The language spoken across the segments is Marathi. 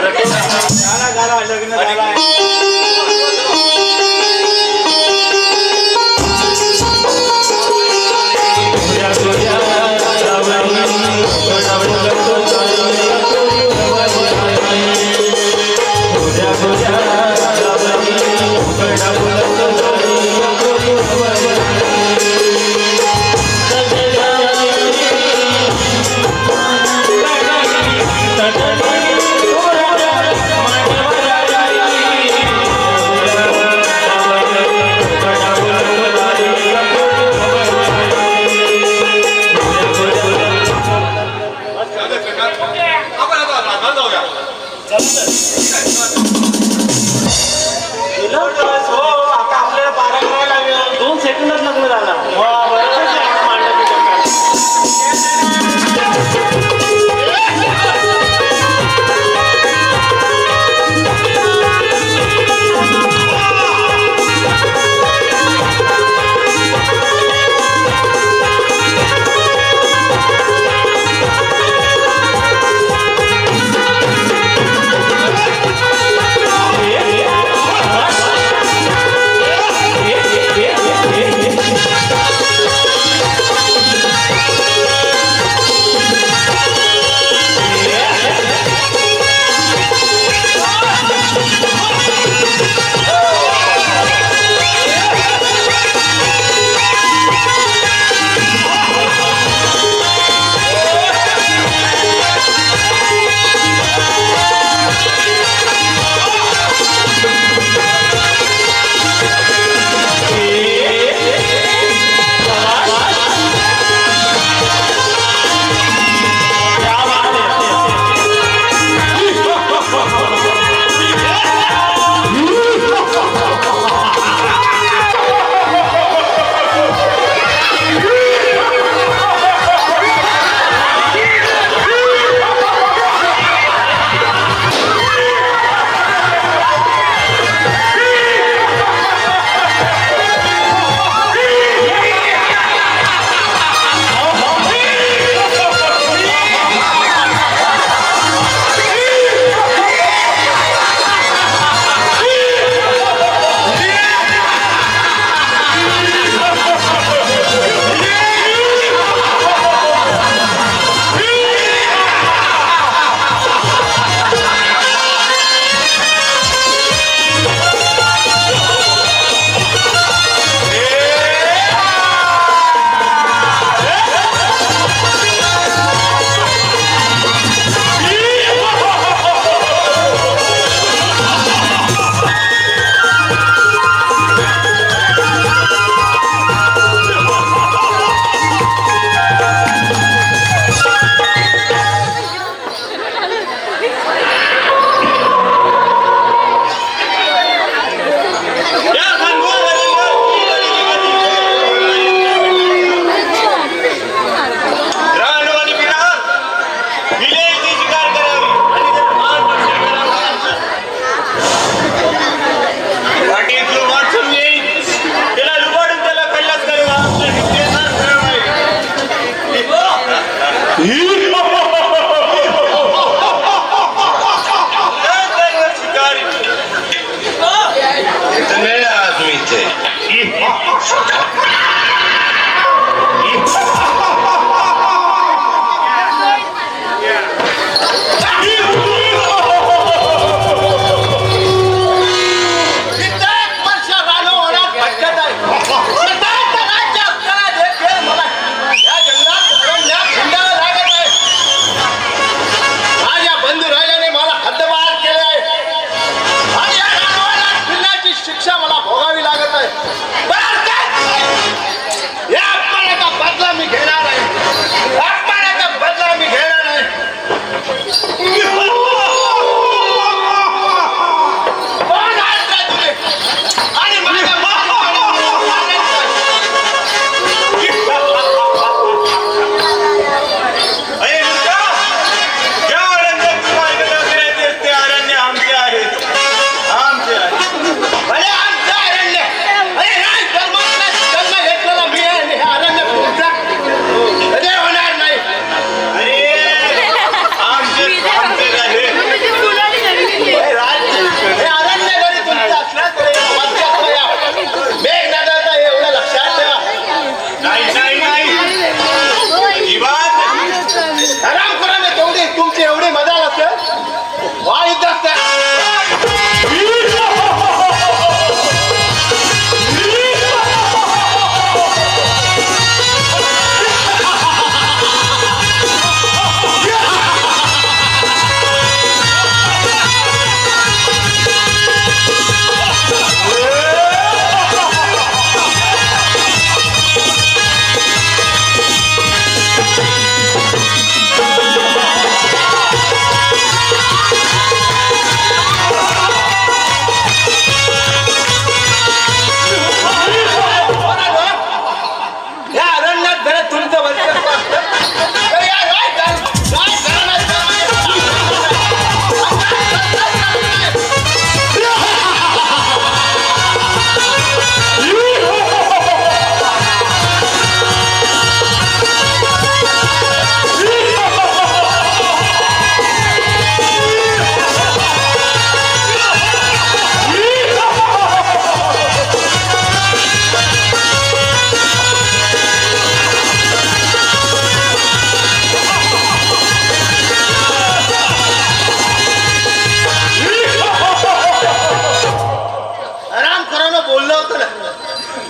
झाला लग्न झाला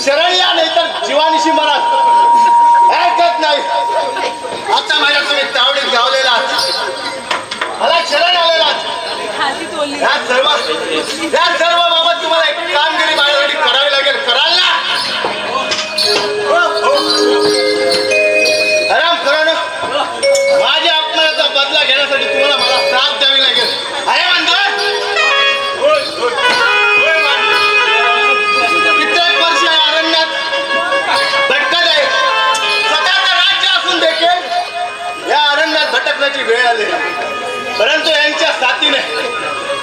शरणया नाही तर जीवानिशी मरा ऐकत नाही. आता माझ्या तुम्ही तावडीत गावलेला मला शरण आलेला या सर्व बाबत तुम्हाला एक कामगिरी माझ्यासाठी करावी लागेल. कराल ना? आराम करा ना. माझ्या अपमानाचा बदला घेण्यासाठी तुम्हाला मला साथ द्यावी लागेल. अरे म्हणतो कित्येक वर्ष या अरण्यात भटकत आहे. स्वतःचं राज्य असून देखील या अरण्यात भटकण्याची वेळ आली. परंतु यांच्या साथीने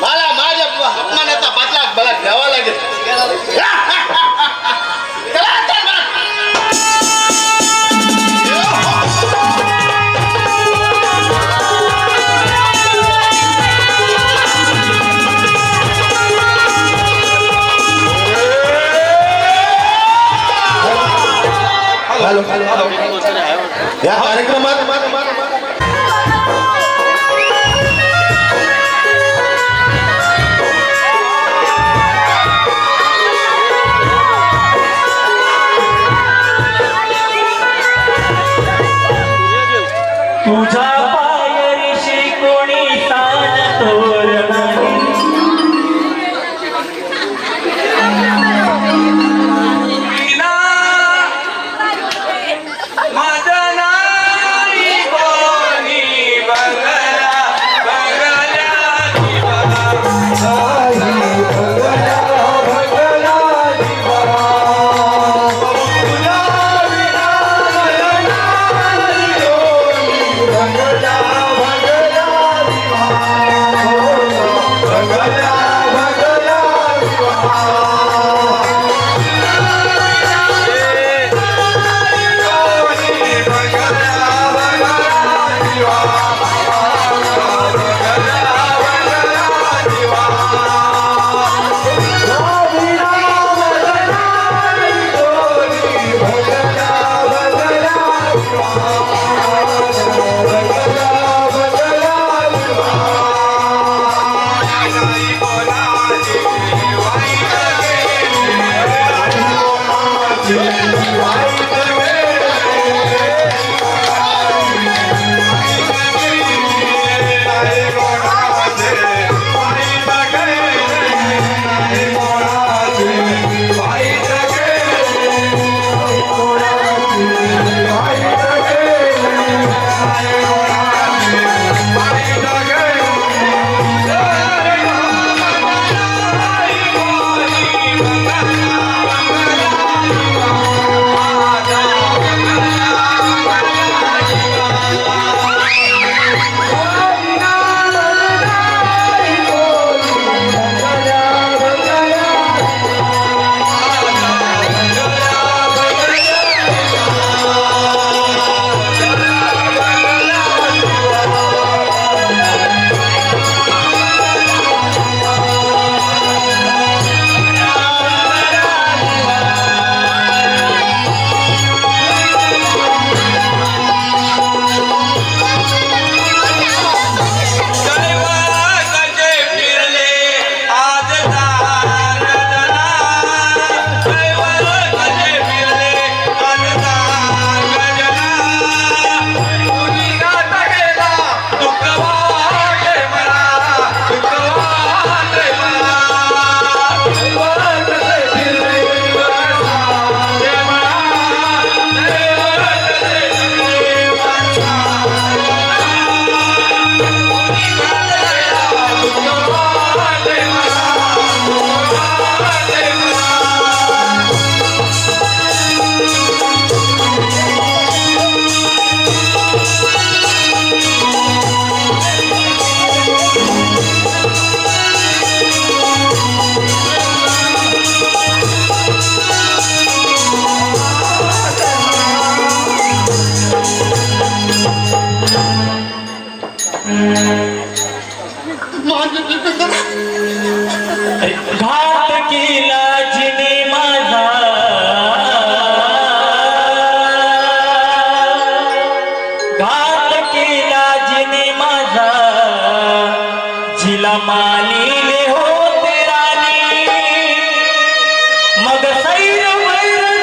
मला माझ्या अपमानाचा बदला मला घ्यावा लागेल. या कार्यक्रमात तुझा पायरीशी कोणी तान तोर नाही. माझं नाही कोणी बघला घात केला जिने माझा घात केला जिने माझा जिला मानिले होते राणी मग सैर वैर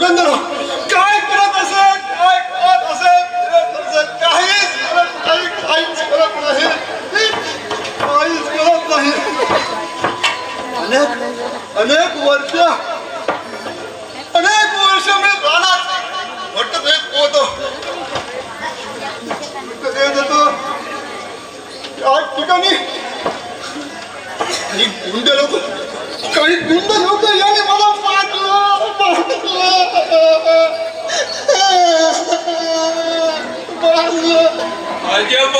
युगंधर काय करत असेल, काय करत असेल, काहीच करत नाही, काहीच करत नाही, काहीच करत नाही. अनेक वर्ष मी रानात भटकत होतो. त्या ठिकाणी काही गुंड लोक याने मला मारलं. अजब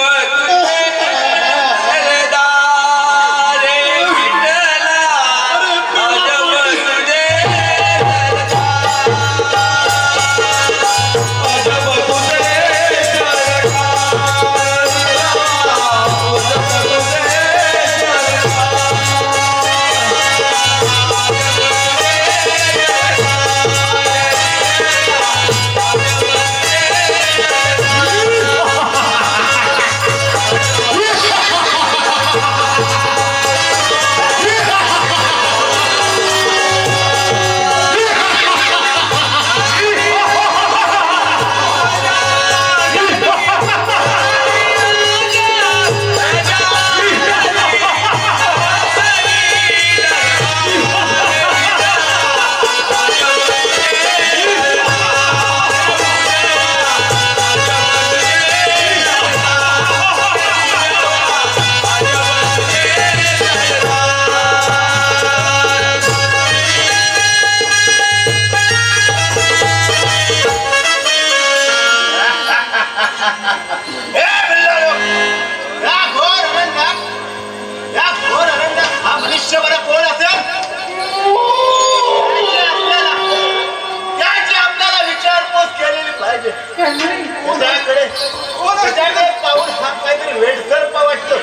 त्याच्याकडे पाऊल हा काहीतरी वेडसर वाटतो.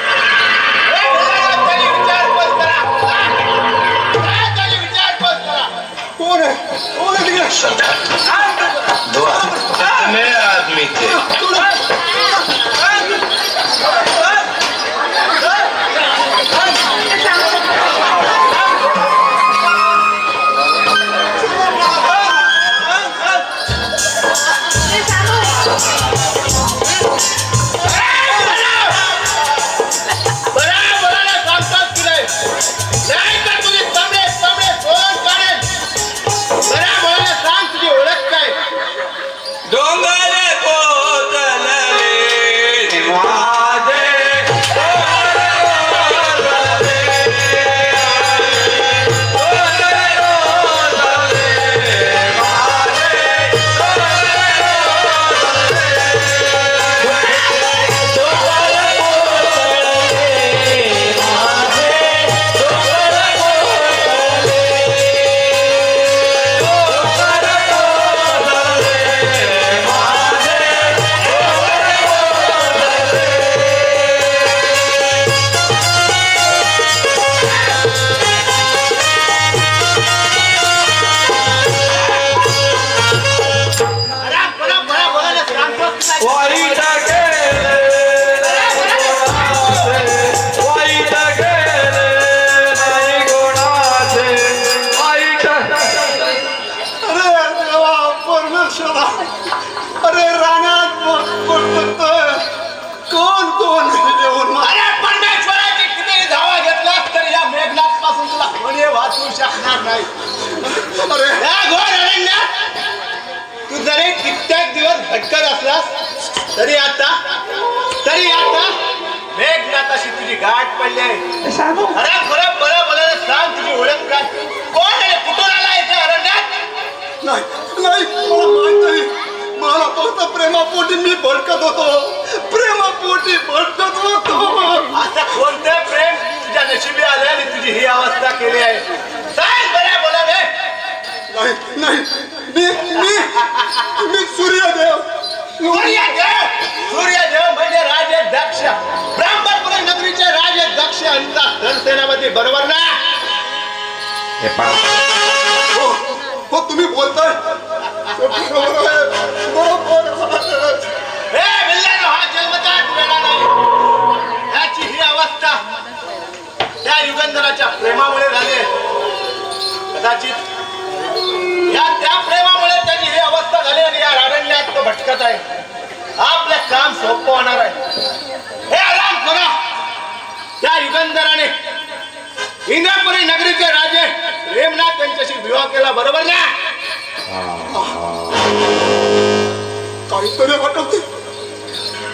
विचारपूस करा. कोण आहे मैं आदमी थे अरे रानात कोण कोण येऊन अरे परमेश्वराची किती धावा घेतलास तरी या मेघनाथ पासून तुला कोणी वाचवू शकणार नाही. अरे या घोर अरण्यात तू जरी कित्येक दिवस भटकत असलास तरी आता मेघनाथाशी तुझी गाठ पडली आहे. अरे खरं बरं सांग, तुझी ओळख काय? कोण आहे? कुठून आला इथे अरण्यात? नाही नाही मला माहित नाही. मला फक्त प्रेमापोटी मी भटकत होतो. आता कोणतं प्रेम तुझ्या नशिबी आले आणि तुझी ही अवस्था केली आहे? सांग बऱ्या बोला रे. नाही मी सूर्यदेव म्हणजे राजे दक्ष, ब्राह्मणपुरी नगरीचे राजे दक्ष यांचा धनसेनापती, बरोबर ना? हो तुम्ही बोलताय हा जन्मताच वेळा नाही. याची ही अवस्था त्या युगंधराच्या प्रेमामुळे झाली. कदाचित या त्या प्रेमामुळे भटकत आहे आपलं काम सोपं होणार आहे. हे आराम करा. त्या युगंधराने इंद्रपुरी नगरीचे राजे प्रेमनाथ यांच्याशी विवाह केला, बरोबर ना? काहीतरी हटवते,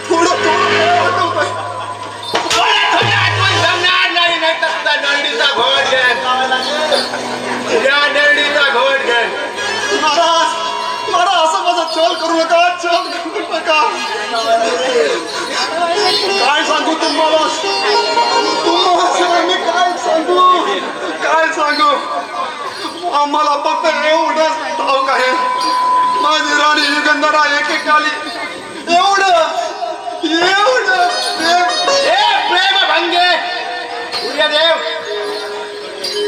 थोडं हटवतोय. आठवण जमणार नाही, नाही तर तुझा नरडीचा घोट घ्या, तुझ्या नरडीचा घोट घ्या. महाराज, महाराज असं माझा चल करू नका, चल करू नका. काय सांगू तुम्हाला, मी काय सांगू. आम्हाला फक्त एवढंच ठाऊक आहे, माझी राणी युगंधरा एकेकाली एवढं प्रेम भंगे. सूर्यदेव,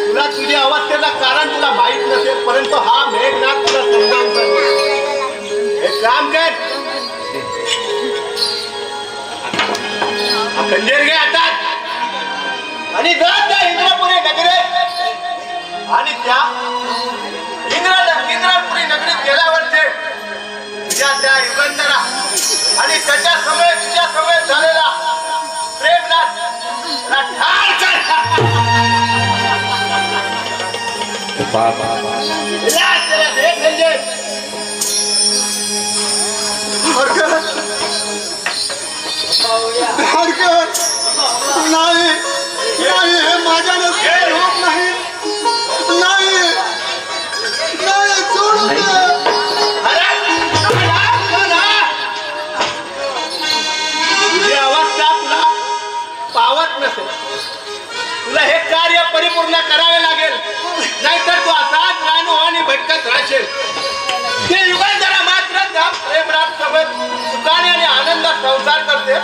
तुला तुझ्या अवस्थेचं कारण तुला माहित नसेल, परंतु हा मेघनाथ तुला समजावून सांगतो. एक काम कर, हा खंजीर घे हातात आणि जा त्या इंद्रपुरी नगरीत. आणि त्या इंद्रपुरी नगरीत गेल्यावरचे तुझ्या त्या युगंधरा आणि त्याच्या समेत तुझ्या समेत झालेला प्रेमनाथ ठार कर. नाही, हे माझ्या नसते होत नाही. नाही, सोडून दे. तुझी अवस्था तुला पावत नसेल, तुला हे कार्य परिपूर्ण करावे लागेल, नाहीतर तू असाच रानू आणि भटकत राहशील. ते युगंधरा मात्र त्या प्रेमरात सोबत सुखाने आणि आनंदात संसार करते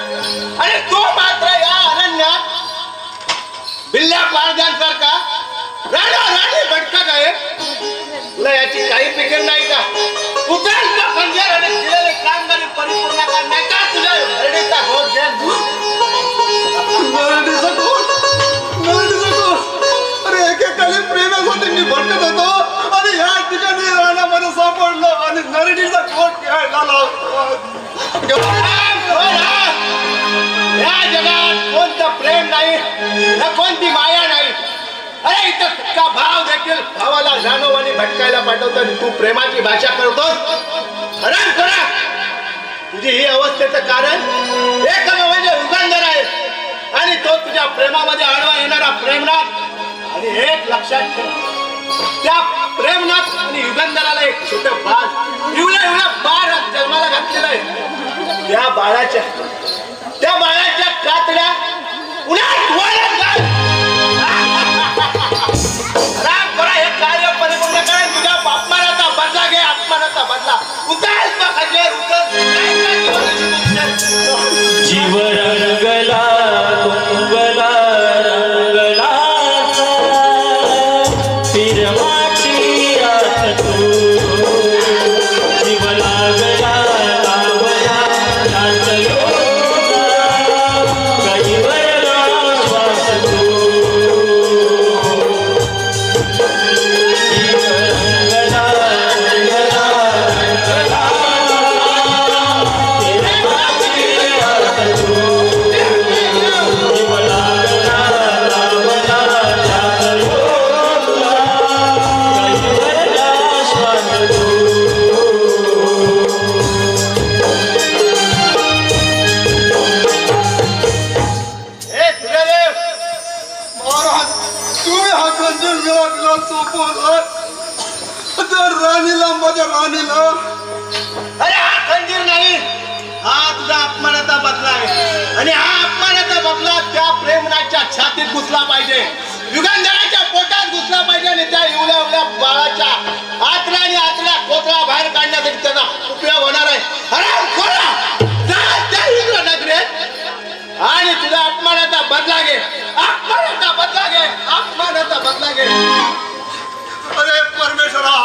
आणि तो मात्र या अरण्यात बिल्ल्या पारद्यांसारखा राणी भटकत आहे. तुला याची काही फिकीर नाही का? उचल तो खंजीर आणि दिलेले कामगिरी परिपूर्ण कर, नाही का तुझ्या नरडीचा घोट घे. नरडीचा घोट. अरे एकेकाली प्रेमासाठी मी भटकत होतो आणि ह्या ठिकाणी रानामध्ये सापडलो आणि नरडीचा घोट घ्यायला लावतो. या जगात कोणतं प्रेम नाही ना कोणती माया नाही. अरे इथं सक्का भाव देखील भावाला जाणव आणि भटकायला पाठवतो आणि तू प्रेमाची भाषा करतोस. हराम करा. तुझी ही अवस्थेचं कारण एक म्हणजे युगंधर आहे आणि तो तुझ्या प्रेमामध्ये आडवा येणारा प्रेमनाथ. आणि एक लक्षात ठेव, त्या प्रेमनाथ आणि युगंधराला एक छोटं बाळ एवढा बाळ जन्माला घातलेला आहे. त्या बाळाच्या कातड्या उन्हात वाळत घाल. राम करा. हे कार्य परिपूर्ण कर. तुझ्या अपमानाचा बदला घे, अपमानाचा बदला. उतार तो खंजीर, जीव रंगला कुंगला रंगलाचा फिरवाची रात तू. जीव लागला लावला नाचलो गईवरला श्वास तू. जीव रंगला रंगला रंगला फिरवाची रात तू. जीव लागला लावला नाचलो गईवरला श्वास तू. हे सूर्यदेव, महाराज, तुम्ही हा खंजीर मिळाला सोपवला तर माझ्या राणीला. अरे हा खंजीर नाही, हा तुझा अपमानाचा बदला आहे. आणि हा अपमानाचा बदला त्या प्रेमनाथच्या छातीत घुसला पाहिजे, युगंधराच्या पोटात घुसला पाहिजे आणि त्या एवढ्या बाळाच्या आतला आणि आतला कोथळा बाहेर काढण्यासाठी त्याचा उपयोग होणार आहे. हराम खोरा, जा त्या इंद्र नगरीत आणि तुझा अपमानाचा बदला घे, अपमानाचा बदला घे, अपमानाचा बदला घे. अरे परमेश्वरा,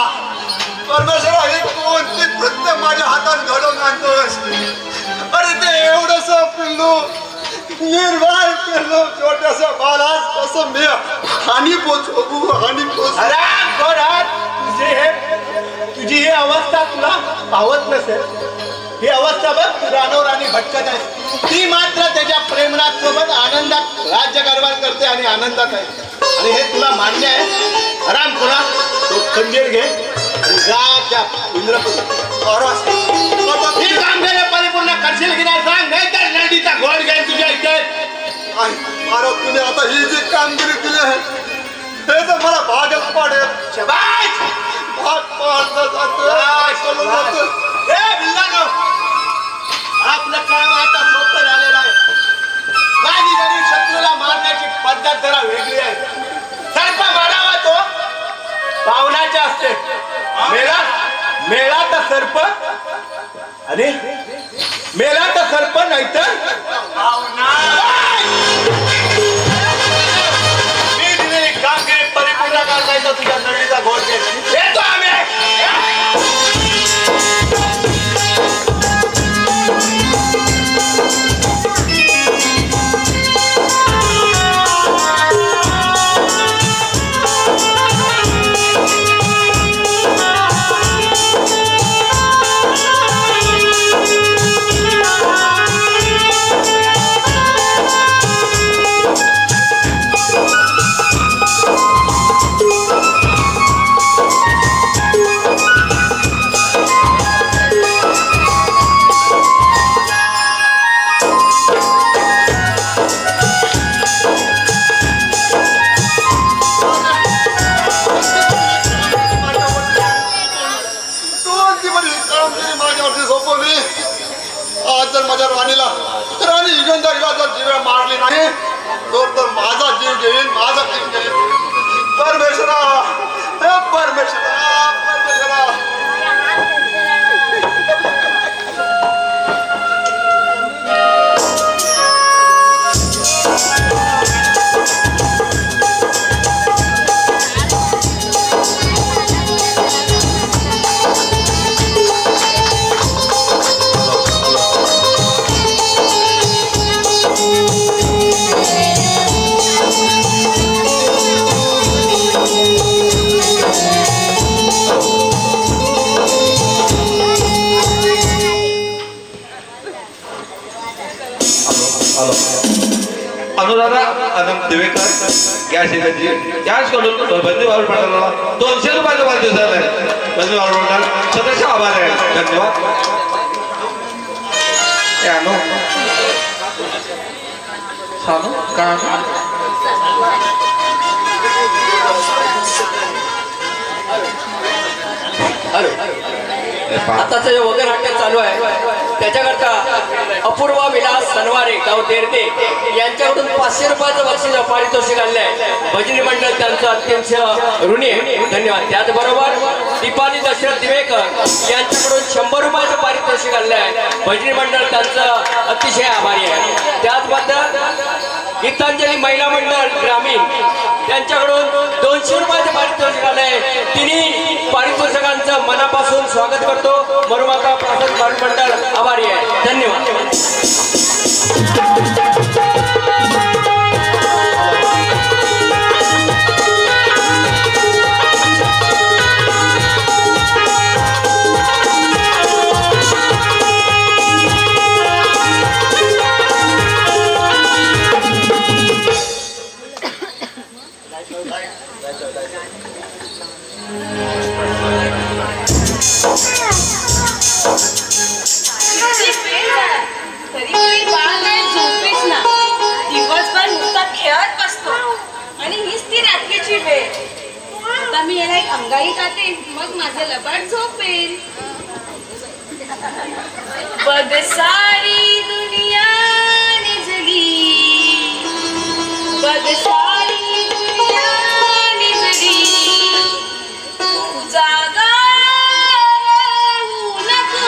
हे कोणते कृत्य माझ्या हातात घडवून आणतोस. अरे ते एवढंस पिल्लू, निर्वाळ पिल्लू, छोट्याशा बाळास असं मी हानी पोचवू. हराम खोरा, तुझी ही अवस्था तुला पावत नसेल, ही अवस्था बघ तू रानोर आणि भटकत आहे. ती मात्र त्याच्या प्रेमनाथ सोबत आनंदात राज्य कारभार करते आणि आनंदात आहे. आणि हे तुला मान्य आहे? आराम करा, तो खंजीर घे आणि जा त्या इंद्रपुरी. ही कामगिरी परिपूर्ण करशील की नाही सांग, नाही तर नदीचा घोड घेईन तुझ्या इथे. अरे तुम्ही आता ही जी कामगिरी केली आहे हे तर मला भागच पाडेल. शबाश! भाग पाडलं जातं. ए बिल्लानो, आपलं काम आता सोपं झालेलं आहे. माझी जरी शत्रूला मारण्याची पद्धत जरा वेगळी आहे. सर्प मारावा तो पावनाच्या असते. मेला तर सर्प आणि मेला तर सर्प नाहीतर पावना. मी दिलेली कामगिरी परिपूर्ण करायचा तुझ्या नळीचा घोड घेत येतो आम्ही. आज जर माझ्या राणीला राणी युगंधरला जर जीव मारली नाही तर माझा जीव घेईल, माझा जीव घेईल. परमेश्वरा, परमेश्वरा, परमेश्वरा. अनुराधा अनंत दिवेकर गॅस एजन्सी गॅस कडून बंदी वावर पाठवला 200 रुपयाचा वाढदिवस आहे. बंदी वावर पाठवला सदस्य आभार आहे. धन्यवाद. अनु सानू का आता जे वगैरे नाट्य चालू आहे त्याच्याकरता अपूर्वा विलास सनवारे गाव देरते यांच्याकडून 500 रुपयाचं बक्षीस पारितोषिक आणलं आहे. भजनी मंडळ त्यांचं अत्यंत ऋणी आहे. धन्यवाद. त्याचबरोबर दीपाली दशरथ दिवेकर यांच्याकडून 100 रुपयाचं पारितोषिक आणलं आहे. भजनी मंडळ त्यांचं अतिशय आभारी आहे. त्याचबद्दल गीतांजली महिला मंडळ ग्रामीण त्यांच्याकडून 200 रुपयाचे पारितोषिक आले आहे. तिन्ही पारितोषिकांचं मनापासून स्वागत करतो. मरुमाता प्राथमिक मंडळ आभारी आहे. धन्यवाद. आता मी याला एक अंगाई खाते मग माझं लबाड झोपेल. बघ सारी दुनिया निजली, बघ सारी दुनिया निजली, जागा राहू नको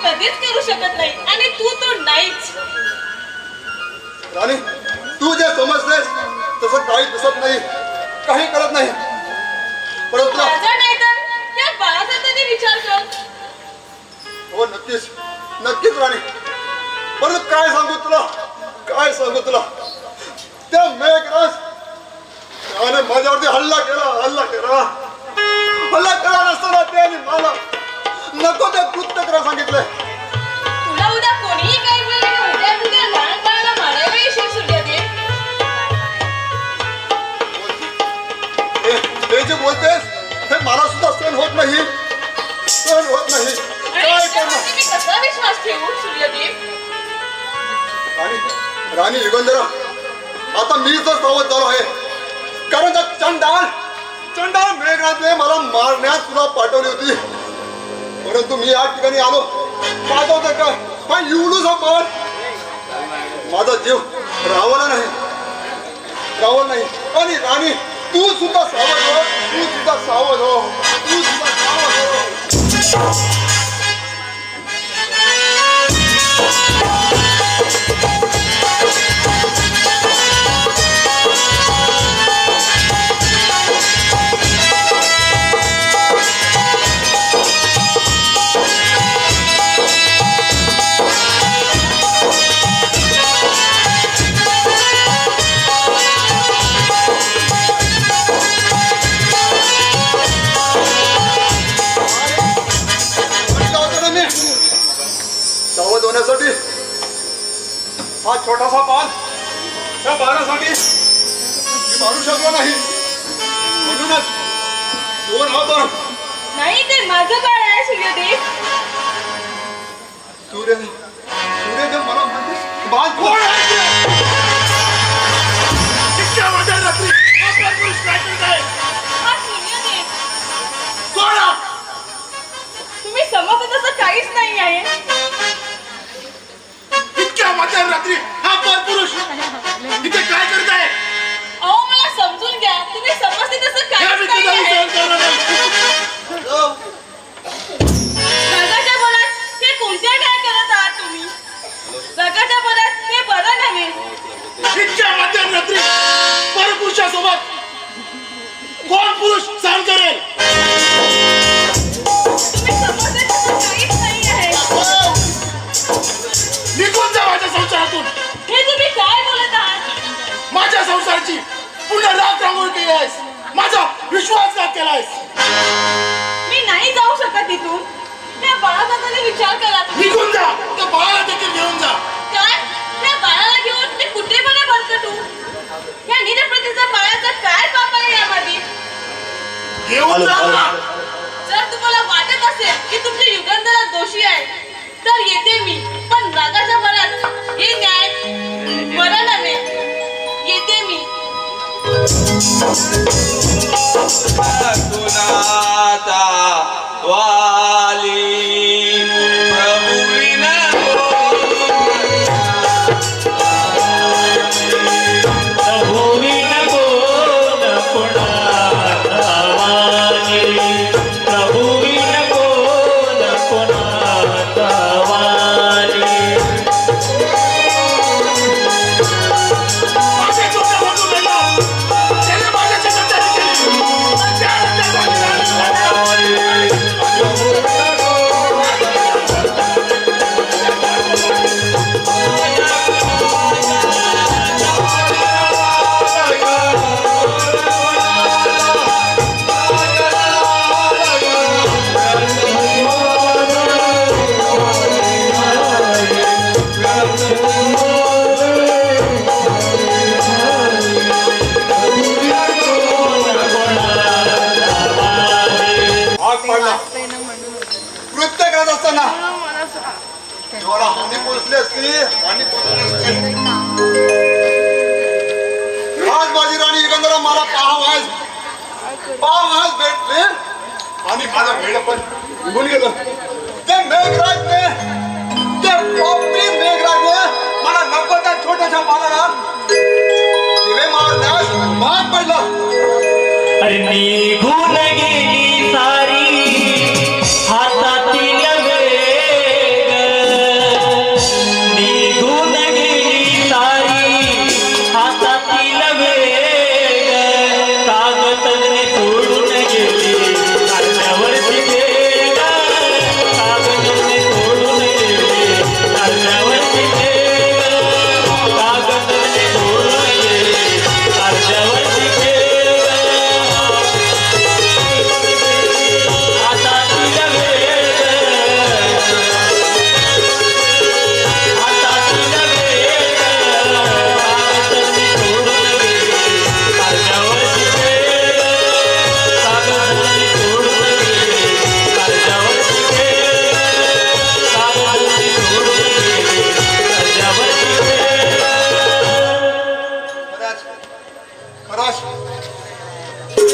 कधीच करू शकत नाही आणि तू तो नाहीच. राणी तू जे समजतेस तसं काही दिसत नाही, काही करत नाही. परंतु माझा नाही तर त्या बाळाचा तरी विचार कर. हो नक्कीच नक्कीच राणी. परंतु काय सांगू तुला, काय सांगू तुला. त्या मेघराज त्याने माझ्यावरती हल्ला केला नसताना त्याने मला नको ते कृत्य करायला सांगितलंय. तुला उद्या कोणीही काही बोलले उद्या तुझ्या लहान बाळाला मारायला येशील सूर्यदेव. हे जे बोलतेस हे मला सुद्धा सहन होत नाही. आणि काय करणार तुझ्यावरती मी कसा विश्वास ठेवू सूर्यदेव. राणी युगंधरा आता मी तर सावध झालो आहे. कारण त्या चंडाळ मेघराजने मला मारण्यात तुला पाठवली होती. परंतु मी या ठिकाणी आलो पाठवते काय हा एवढूसा बाळ माझा जीव रावला नाही. आणि राणी तू सुद्धा सावध हो. सावध होण्यासाठी हा छोटासा बाण त्या बाणासाठी मी मारू शकलो नाही. म्हणूनच दोन हा बाण नाही ते माझं बाळ आहे सूर्यदेव. सूर्यदेव मला म्हणते बाण कोण आहे? इतक्या मोठ्या रात्री आपला पुरुष काय करत आहे? हा सूर्यदेव. कोण हा? तुम्ही समजत असं काहीच नाही आहे. इतक्या मध्यरात्री हा परपुरुष इथे काय करत आहे? अहो मला समजून घ्या. तुम्ही समजते तसं काहीच नाही आहे. जगाच्या बळात हे कोणत्या काय करत आहात तुम्ही? जगाच्या बळात हे बरं नव्हे. इतक्या मध्यरात्री परपुरुषासोबत कोण पुरुष सहन करेल? तुम्ही समजते तसं काहीच नाही आहे. निघून जा माझ्या संसारातून. हे तुम्ही काय बोलत आहात? माझ्या संसाराची पुन्हा राख रांगोळी केली आहेस. माझा विश्वासघात केलायस. मी नाही जाऊ शकत इथून. त्या बाळाचा तरी विचार करा तुम्ही. निघून जा. त्या बाळाला देखील घेऊन जा. काय? त्या बाळाला घेऊन मी कुठे मला भरकटू? या निरप्रतीचा बाळाचा काय पाप आहे यामध्ये? घेऊन जा ना. जर तुम्हाला वाटत असेल की तुमचे युगंधरा दोषी आहे तर येते मी. पण रागाच्या भरात हे न्याय बरं नव्हे. येते मी. कुणाचा वाली प्रभुविना माझ्या चोट्या बाजू गेला. त्याने माझ्या चेतातली केली. कृत्य करत असताना देवाला हानी पोचली असती. आज माझी राणी युगंधरा मला पाहावयास भेटले आणि माझा वेळ पण निघून गेलं. ते मेघराजने मला नको त्या छोट्याशा बाळाला दिवे मारण्यास भाग पडला. अरे निघून गेली सारी हातातील वेग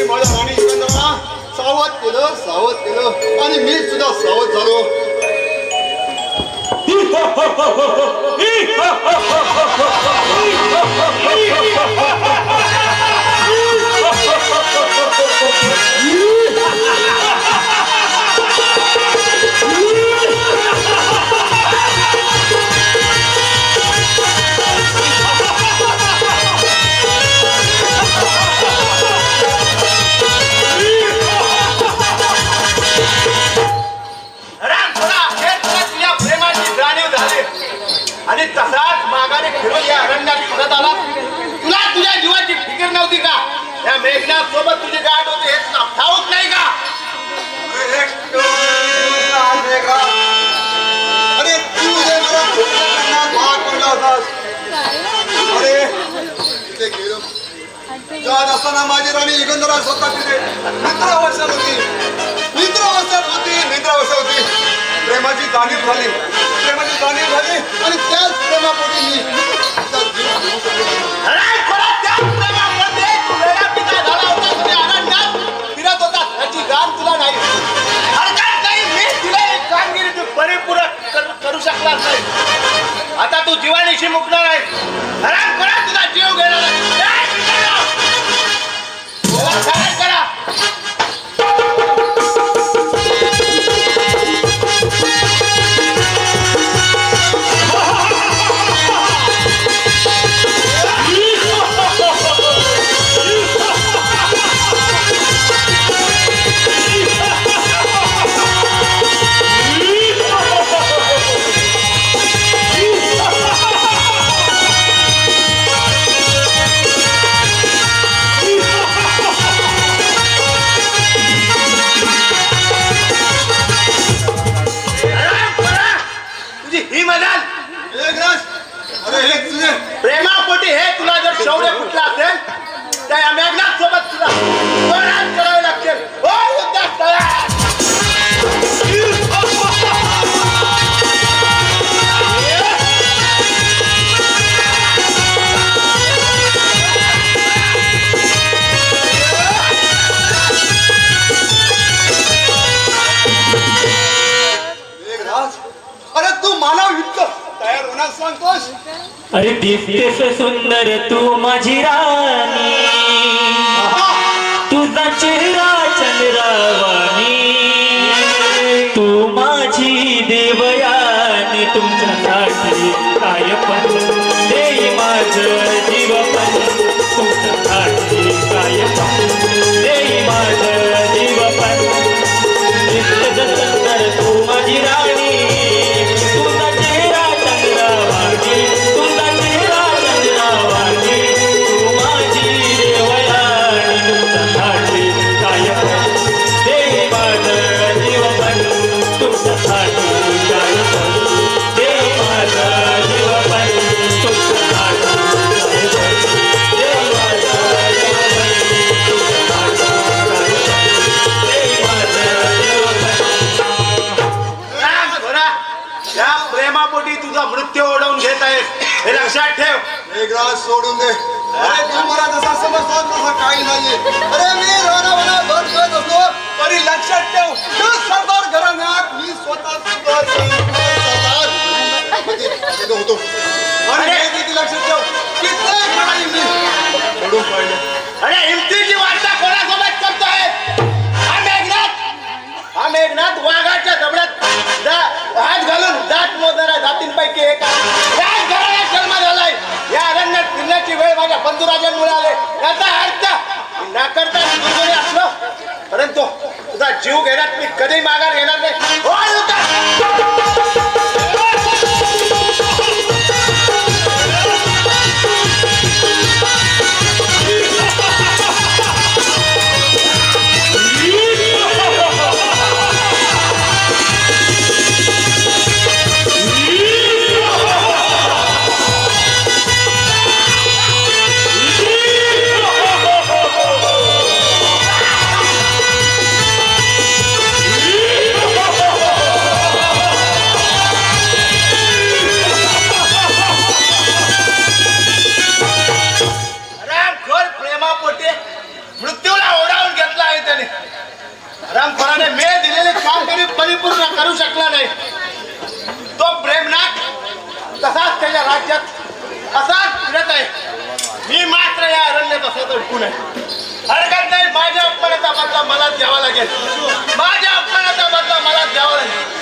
मी माझ्या राणी युगंधराला सावध केलं आणि मी सुद्धा सावध झालो. आणि तसाच मागाने फिरून या अरण्यात परत आला. तुला तुझ्या जीवाची फिकीर नव्हती का? या मेघनाथ सोबत तुझी गाठ होती हे तुला ठाऊक नाही का? अरे तू हे मला धोक्यात भाग पडला होतास. अरे तिथे गेलो जात असताना माझी राणी युगंधरा स्वतः तिथे निद्रावस्थेत होती. प्रेमाची जाणीव झाली आणि त्याच प्रेमापोटी मी तिचा जीव घेऊ शकलो. अरे परत त्या प्रेमामध्ये तू वेडा पिता झाला होता. तुझ्या अरण्यात फिरत होता याची जाण तुला नाही. हरकत नाही, मी तुला एक कामगिरी तू परिपूरक करू शकला नाही. आता तू जीवानीशी मुकणार आहे. अरे परत तुझा जीव घेणार आहे. काय करा प्रेमापोटी हे तुला जर शौर्य कुठला असेल तर या मेघनाथ सोबत तुला पोरात करावे लागतील. हो युद्धात तयार. मेघराज, अरे तू मानव युद्ध तयार होण्यास सांगतोस. अरे दिसतेस सुंदर तू माझी राणी, तुझा चेहरा चंद्रावाणी, तू माझी देवयानी, तुमच्यासाठी काय पण देई माझं जीवपण, तुमच्यासाठी काय पण देई माझं जीवपन. दिसतेस सुंदर तू माझी राणी, तुझा चेहरा चंद्रावाणी, तुझा चेहरा चंद्रावाणी, तू माझी देवयानी, तुमच्यासाठी काय पण देई माझं जीवपण, तुमच्यासाठी काय पण देई माझं जीवपन, तुमच्यासाठी काय पण देई माझं जीवपन, तुमच्यासाठी काय पण देई माझं जीवपन. या प्रेमापोटी तुझा मृत्यू ओढवून घेत आहेस हे लक्षात ठेव. मेघराज सोडून दे. अरे तू मला जसा समजतो तसा काही नाहीये. अरे मी राणावना भटकत असतो तरी लक्षात ठेव या सरदार घराण्यात मी स्वतः सुद्धा सरदार म्हणजे होतो. आणि हे किती लक्षात ठेव कित्येक वेळा मी सोडून पडले. अरे हिमतीची वार्ता कोणासोबत करतोय? हा मेघनाथ वाघाच्या जबड्यात हात घालून जात मोजणाऱ्या जातींपैकी एक आहे. याच घराण्यात जन्म झालाय. या अरण्यात फिरण्याची वेळ माझ्या बंधुराजांमुळे आले. याचा अर्थ नाकारता दुर्गुणी असलो परंतु तुझा जीव घेण्यात मी कधी माघार घेणार नाही. परंपराने मी दिलेले काम कधी परिपूर्ण करू शकला नाही. तो प्रेमनाथ तसाच त्याच्या राज्यात असाच फिरत आहे. मी मात्र या अरण्यात असं अडकून आहे. हरकत नाही, माझ्या अपमानाचा बदला मलाच द्यावा लागेल. माझ्या अपमानाचा बदला मलाच द्यावा लागेल.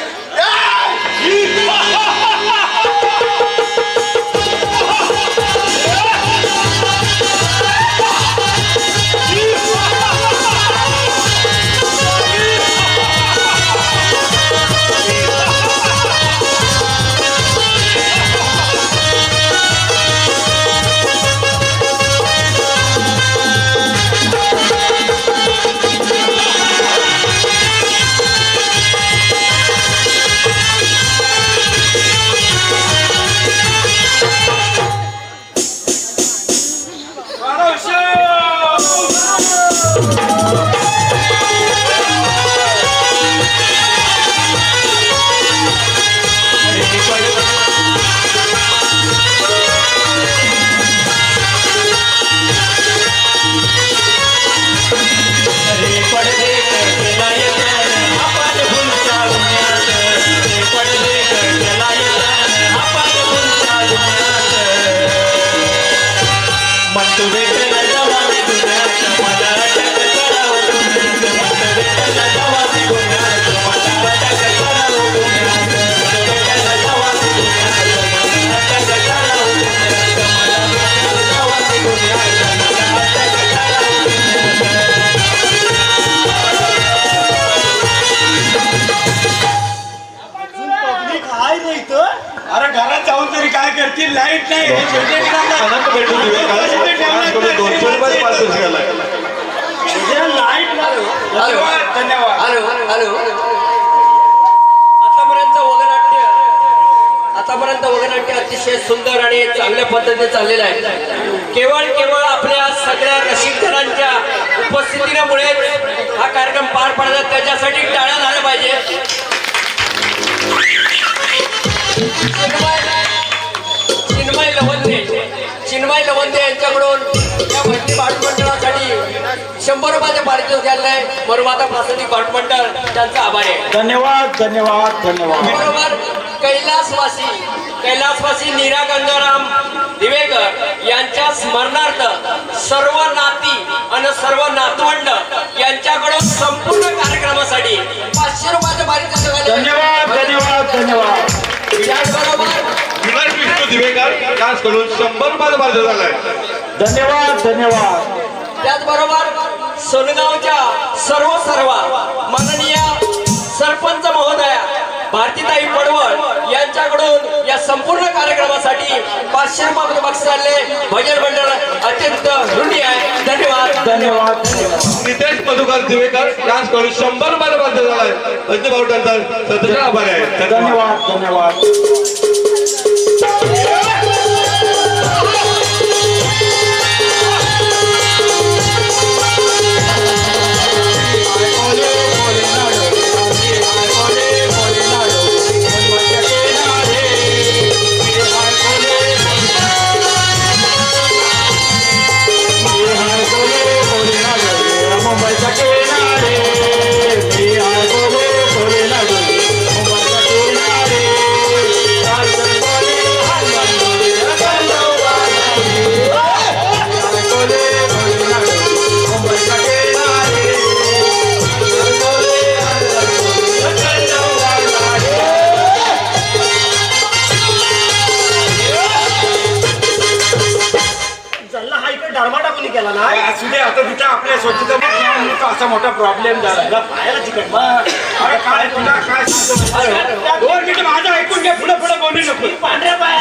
अरे घरात जाऊन तरी काय करतील, लाईट नाही. अनंत भेटू दिवेकर याचकडून 200 रुपयाचे पारितोषिक आलंय. लाईट धन्यवाद. हॅलो आतापर्यंत वगनाट्य अतिशय सुंदर आणि चांगल्या पद्धतीने चाललेलं आहे. केवळ आपल्या सगळ्या रसिकजनांच्या उपस्थितीमुळे हा कार्यक्रम पार पडला. त्याच्यासाठी टाळ्या झाल्या पाहिजे. चिन्मय लवंदे यांच्याकडून या भजनी भाटमंडळासाठी 100 रुपयाचे पारितोषिक घ्यायला म्हणून आता प्रासंगिक भाटमंडळ त्यांचा आभारी आहे. धन्यवाद. बरोबर कैलासवासी नीरा गंगाराम दिवेकर यांच्या स्मरणार्थ सर्व नाती आणि सर्व नातवंड यांच्याकडून संपूर्ण कार्यक्रमासाठी 500 रुपयाचे पारितोषिक. धन्यवाद. त्याचबरोबर विलास विष्णू दिवेकर याचकडून 100 रुपयाचे पारितोषिक आलंय. धन्यवाद. त्याचबरोबर सोनगावच्या सर्व माननीय सरपंच महोदया भारतीताई पडवळ यांच्याकडून या संपूर्ण कार्यक्रमासाठी 500 रुपये बक्षीस आले. भजन मंडळ अत्यंत ऋणी आहे. धन्यवाद. नितेश मधुकर दिवेकर याचकडून 100 रुपयाचे पारितोषिक आलंय. भजनी भाऊ त्यांचा सतत आभारी आहे. धन्यवाद. केला नाही. असू दे, आता तिथे आपल्या स्वच्छता असा मोठा प्रॉब्लेम झाला. पायाला चिकट. अरे काय तुला काय सांगतो, 2 मिनिट माझं ऐकून घे. पुढे बोलू नको. पांढऱ्या पाया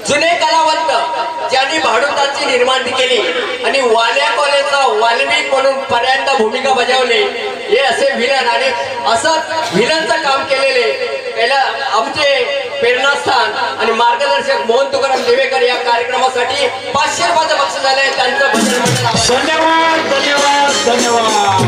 जुने कलावंत ज्यांनी भाडुताची निर्माती केली आणि वाल्या कॉलेजचा वाल्मिक म्हणून पर्यंत भूमिका बजावली, हे असे विलन आणि असंच विलनचं काम केलेले पहिला आमचे प्रेरणास्थान आणि मार्गदर्शक मोहन तुकाराम देवेकर या कार्यक्रमासाठी 500 रुपयाचं बक्षीस झालंय. त्यांचं भजन मंडळ. धन्यवाद.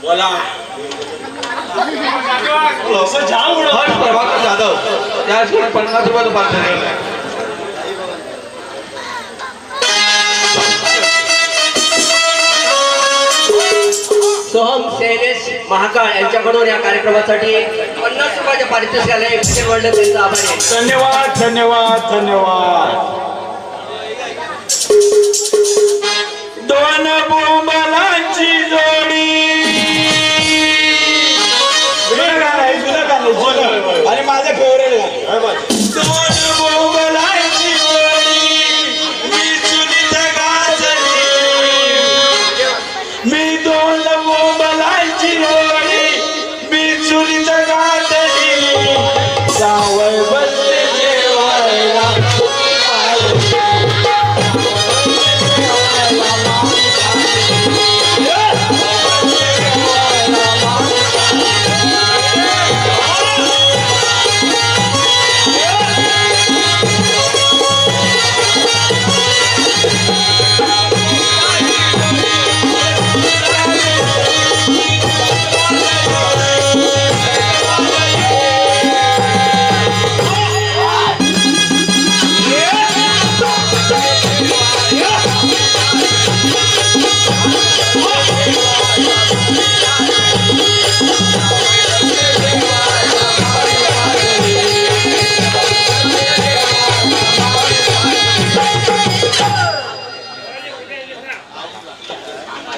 बोला असं जाम उडव. हर्ष प्रभाकर जाधव त्याच 50 रुपयाचं पार्सल केलं. सोहम शैलेश महाकाळ यांच्याकडून या कार्यक्रमासाठी 50 रुपयाचे पारितोषिक आले. भजन मंडळ त्यांचा आभारी आहे. धन्यवाद धन्यवाद धन्यवाद. दोन बोंबलांची जोडी आणि माझं फेवरेट दोन बोंबलांची जोडी मी चुलीत गाजली. मी दोन बोंबलांची जोडी मी चुलीत गाजली. जावळ बसले जेवायला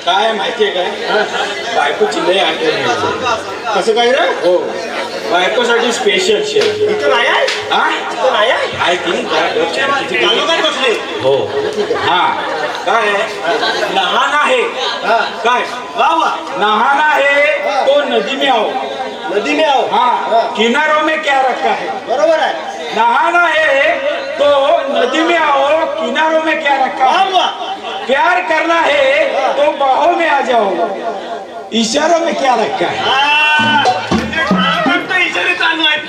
काय माहितीये काय बायकोची लय आठवण येते. कसं काय रे? हो बायकोसाठी स्पेशल शेअर इथं नाही आहे. हा इथं नाही आहे. आहे की काय बसले. हो हा काय लहान आहे काय लहान आहे तो नदी में आओ. नदी में आओ. हाँ किनारों में क्या रखा है. बरोबर है. नहाना है तो नदी में आओ किनारों में क्या रखा है. प्यार करना है तो बाहों में आ जाओ. इशारों में क्या रखा है. इशारे चालू आहेत.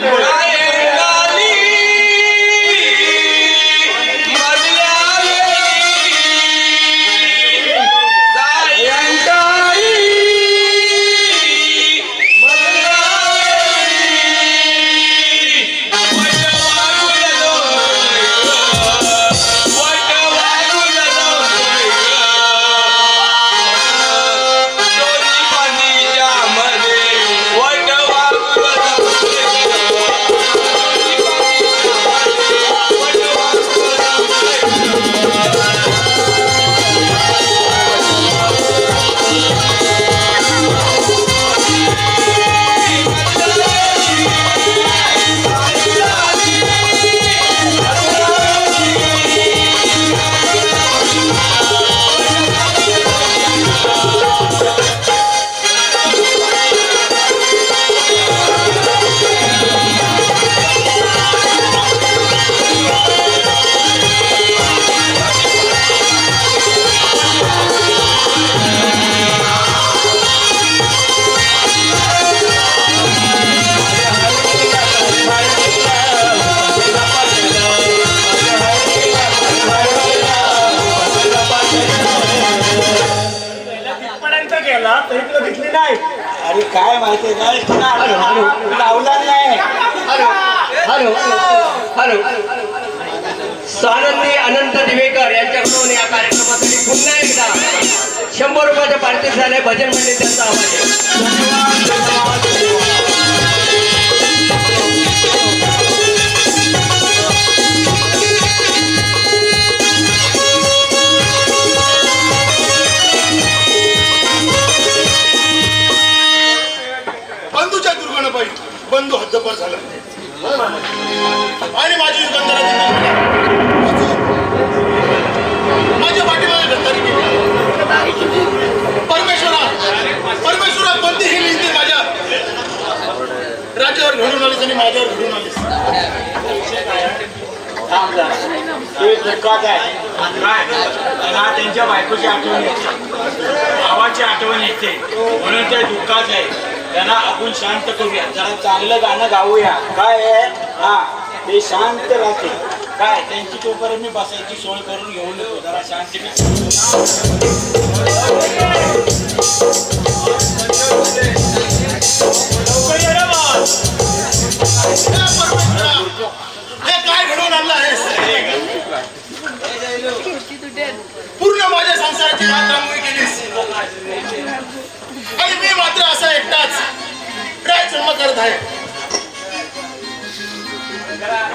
अरे काय माहितीये लावला नाही. हॅलो हॅलो हॅलो सानंदी अनंत दिवेकर यांच्याकडून या कार्यक्रमासाठी पुन्हा एकदा 100 रुपयाचे पारितोषिक झाले. भजन मंडळ त्यांचा आवाज आहे. आणि माझी युगंधरा माझ्या पाठीमागे गद्दारी केली. परमेश्वरा कोणतीही लिहिते माझ्या राज्यावर घडून आलीस आणि माझ्यावर घडून आलीस. थांब जरा. ते दुःखात आहे काय मला त्यांच्या बायकोची आठवण येते, भावाची आठवण येते, म्हणून ते दुःखात आहे. त्यांना आपण शांत करूया, जरा चांगलं गाणं गाऊया. काय आहे हा ते शांत राहते काय त्यांची तोपर्यंत मी बसायची सोय करून घेऊन येतो. जरा शांती हे काय घडवून आणलं आहेस? पूर्ण माझ्या संसाराची रात्रमुळी केलीस आणि मी मात्र असा एकटाच काय जन्म करत आहे.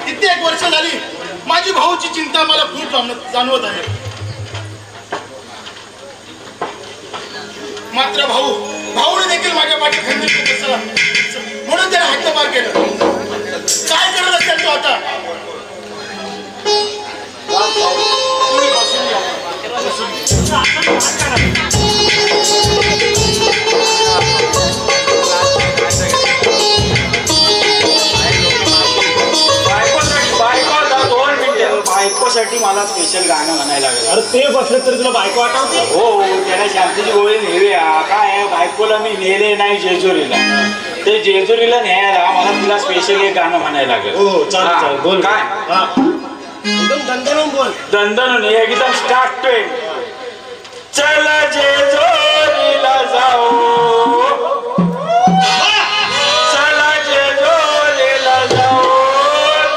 कित्येक वर्ष झाली माझी भाऊची चिंता मला खूप जाणवत आहे. मात्र भाऊने देखील माझ्या पाठी खंजीर बसला म्हणून त्याला हद्दपार केलं. काय करत असेल तो आता? तुम्ही बसून घ्या. बायकोसाठी मला स्पेशल गाणं म्हणायला लागलं. अरे ते बसलं तरी तुला बायको आठवते? हो त्याला शांतीची गोळी नेऊया. काय आहे बायकोला मी नेले नाही जेजुरीला, ते जेजुरीला न्यायला मला तुला स्पेशल एक गाणं म्हणायला लागेल. हो चालेल चालेल बोल. काय हा एकदम दणदणून बोल. दंदन एकदम स्टार्ट टू चल जेजुरीला जाऊ, चला जेजुरीला जाऊ,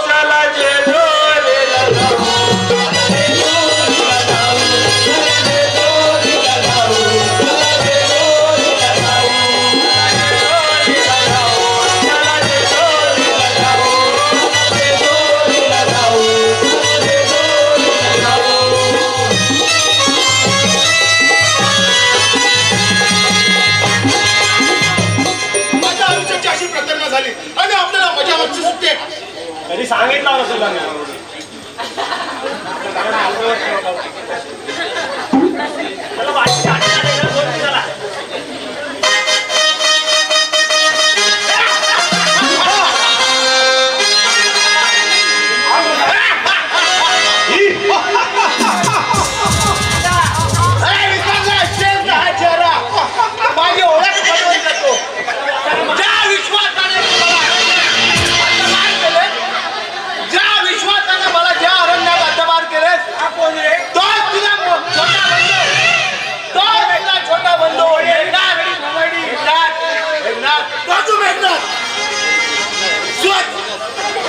चला जेजुरीला जाऊ, आणि आपल्याला मजा मस्ती सुटते. कधी सांगितलं नसेल त्यांना. त्याला बायकोची आठवण आली ना, बोल की त्याला. माझी ओळख पटवून देतो. ज्या विश्वासानं मला ज्या अरण्यात हद्दपार केलेस तोच तुला छोटा बंधू भेटणार.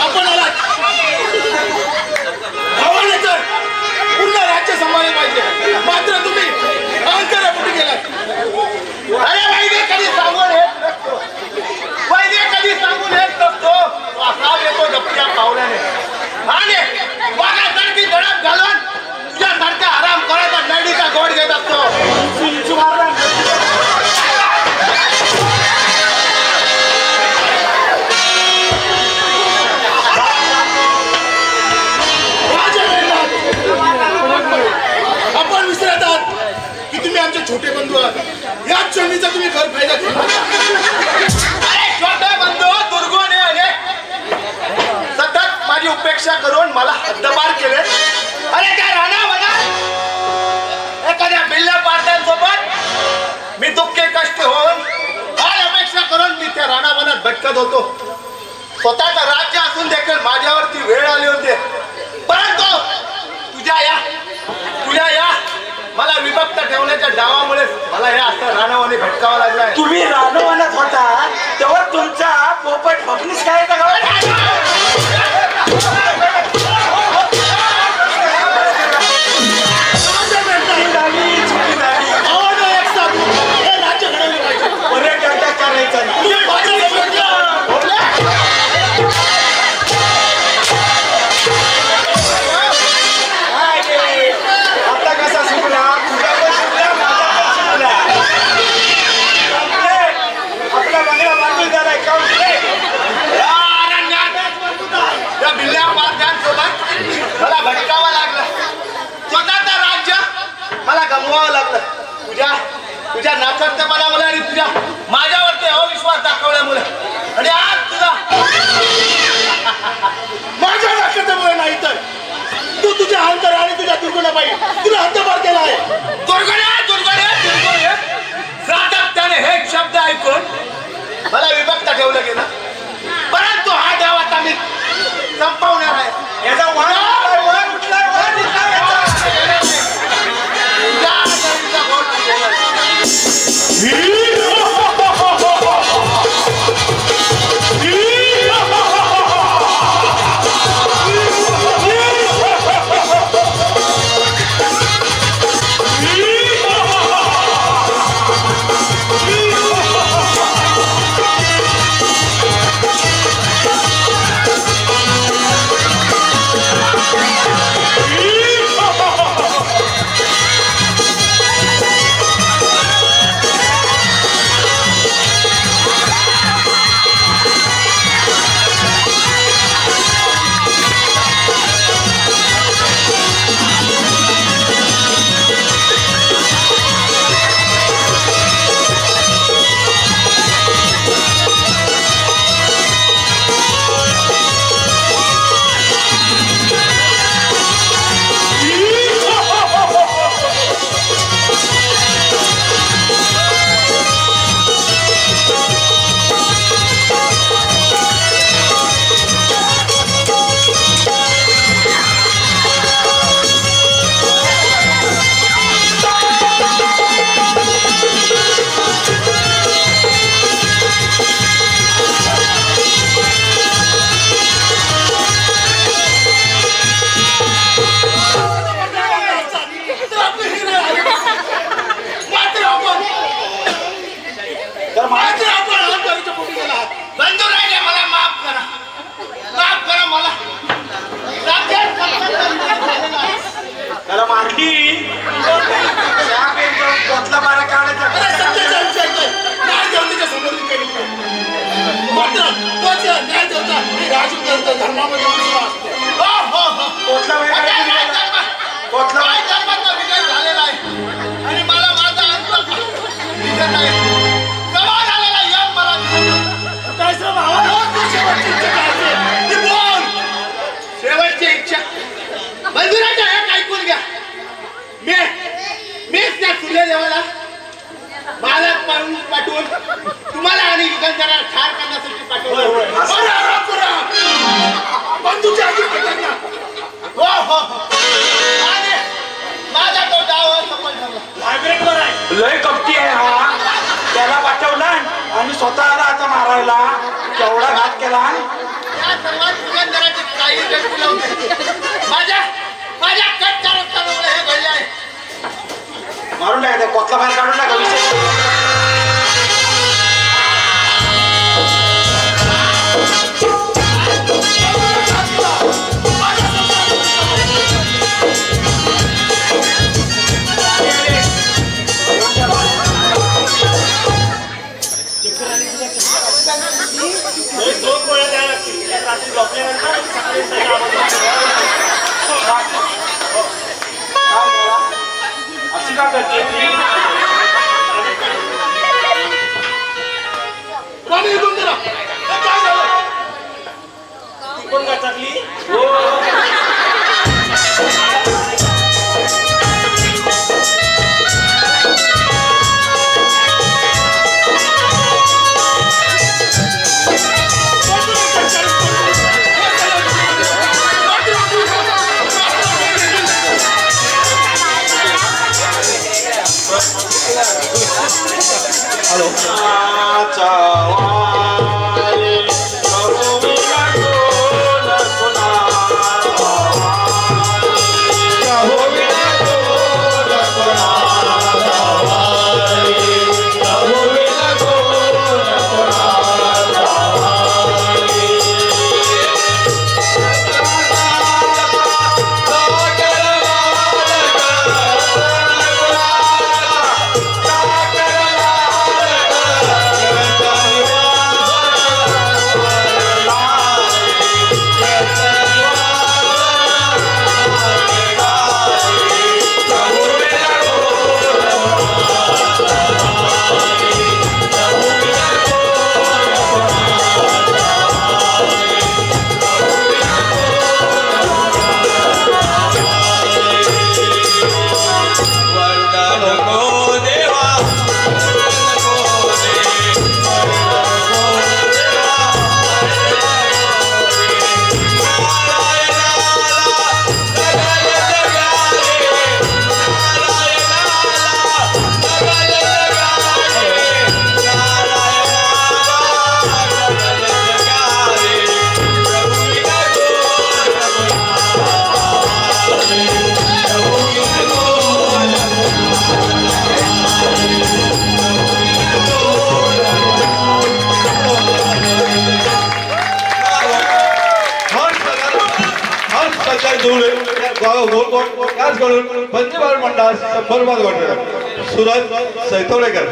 आपण आलात भावाने तर पूर्ण राज्य सांभाळले पाहिजे, मात्र तुम्ही अहंकार कुठे गेलात? अरे वैद्य कधी सांगून येत नसतो, वैद्य कधी सांगून येत नसतो. असा येतो गप्पीच्या पावल्याने आणि वाघासारखी दडप घालून तुझ्यासारखा आराम करायचा नडीचा गोड घेत असतो. आपण विसरत आहात की तुम्ही आमचे छोटे बंधू आहात. याच क्षणीचा तुम्ही गैरफायदा घेता. अरे छोटे बंधू दुर्गुण अनेक सतत माझी उपेक्षा करून मला हद्दपार केले. अरे काय राहणार म्हणा एखाद्या बिल्ल्या पार्ट्यांसोबत मी दुःखे कष्ट होऊन फार अपेक्षा करून मी त्या राणावनात भटकत होतो. स्वतःचं राज्य असून देखील माझ्यावरती वेळ आली होती, परंतु तुझ्या या मला विभक्त ठेवण्याच्या डावामुळे मला हे असं राणावाने भटकावं लागलाय. तुम्ही रानवनात होता तेव्हा तुमचा पोपट फकलीस काय राज्य घडवले पाहिजे. करायचं आता कसा सुटला तुझा पण सुटला माझा पण सुटला. आपला बंगला बांधून झालाय का? गमवावं लागलं तुझ्या नाकर्तेपणामुळे आणि तुझ्या माझ्यावरती अविश्वास दाखवल्यामुळे आणि आज तुझा माझ्या नाकर्तेमुळे नाही तर तू तुझ्या अहंकार आणि तुझ्या दुर्गुणाबाई तुला हद्दपार केला आहे. दुर्गुणे सातत्याने हे शब्द ऐकून मला विभक्त ठेवलं गेलं, परंतु हा देव आता मी संपवणार आहे. याचा वाद कुठला वाद दिसला याचा? त्याला मारली कोतला मारा काढायचा झालेला आहे आणि मला माझा शेवटची इच्छा मंदिराच्या एक ऐकून घ्या. मीच त्या सूर्य देवाला बाळात पाठवून तुम्हाला आणि युगंधराला ठार करण्यासाठी पाठवलं. बंधूच्या आधी हो हो आणि माझा तो डाव सफल झाला. लय कपटी आहे हा. त्याला पाठवला आणि स्वतःला आता मारायला केवढा घात केला. या सर्वात युगंधराचे काही गोष्टी लावते माझ्या कटच्या रक्तामुळे हे घडले आहे. मारून टाका कोतला बाहेर काढून टाका विषय. दोन गोळ्या द्यायला लागतील. रात्री झोपल्यानंतर सकाळी अशी का करते ती? कोण गचाकली? पंचायत जोडले त्याच करून बंदीवार मंडळास 100 रुपये वाटले. सुरज सैतवडेकर.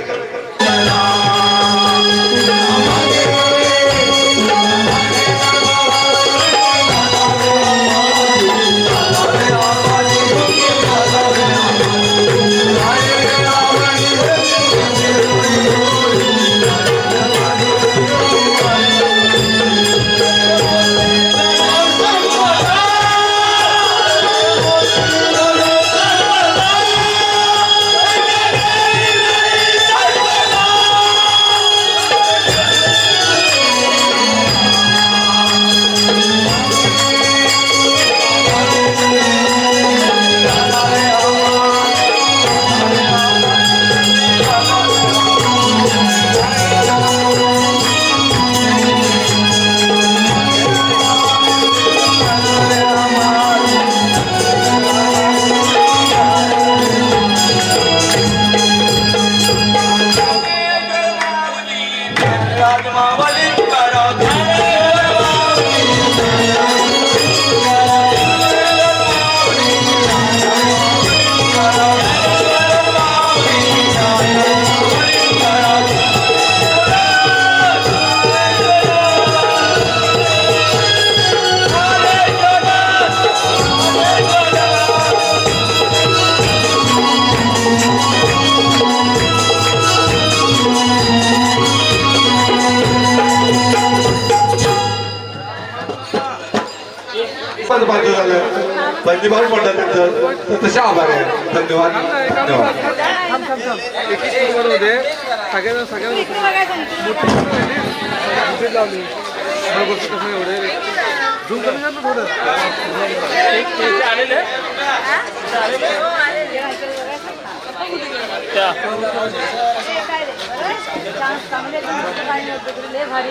बंदीवार मंडळाचं तसे आभार आहे. धन्यवाद. भारी